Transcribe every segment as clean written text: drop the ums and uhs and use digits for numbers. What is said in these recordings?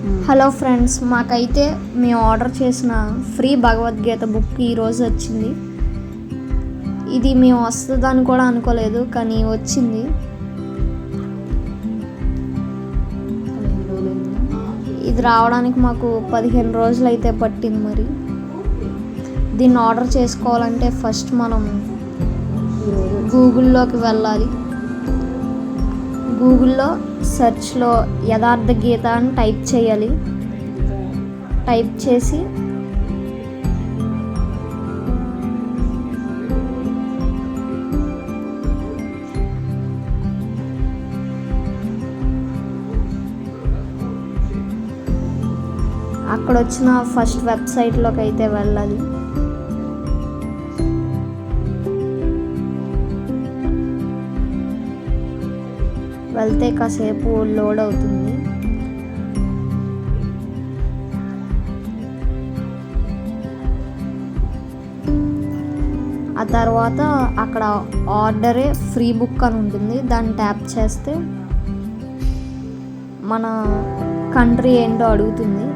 Hello friends, మాకైతే మేము order చేసిన ఫ్రీ భగవద్గీత బుక్ ఈరోజు వచ్చింది. ఇది మేము వస్తుందని కూడా అనుకోలేదు, కానీ వచ్చింది. ఇది రావడానికి మాకు 15 రోజులు అయితే పట్టింది. మరి దీన్ని ఆర్డర్ చేసుకోవాలంటే ఫస్ట్ మనం గూగుల్లోకి వెళ్ళాలి. గూగుల్లో సెర్చ్లో యథార్థ గీత అని టైప్ చేయాలి. టైప్ చేసి అక్కడ వచ్చిన ఫస్ట్ వెబ్సైట్లోకి అయితే వెళ్ళాలి. వెళ్తే కాసేపు లోడ్ అవుతుంది. ఆ తర్వాత అక్కడ ఆర్డరే ఫ్రీ బుక్ అని ఉంటుంది. దాన్ని ట్యాప్ చేస్తే మన కంట్రీ ఏంటో అడుగుతుంది.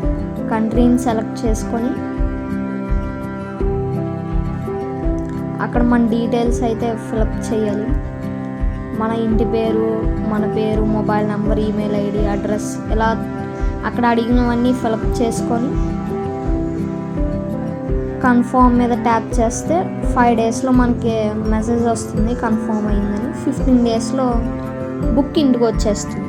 కంట్రీని సెలెక్ట్ చేసుకొని అక్కడ మన డీటెయిల్స్ అయితే ఫిలప్ చేయాలి. మన ఇంటి పేరు, మన పేరు, mobile number, email ID, address, ఇలా అక్కడ అడిగినవన్నీ ఫిలప్ చేసుకొని కన్ఫర్మ్ మీద ట్యాప్ చేస్తే 5 డేస్లో మనకి మెసేజ్ వస్తుంది కన్ఫర్మ్ అయిందని. 15 డేస్లో బుక్ ఇంటికి వచ్చేస్తుంది.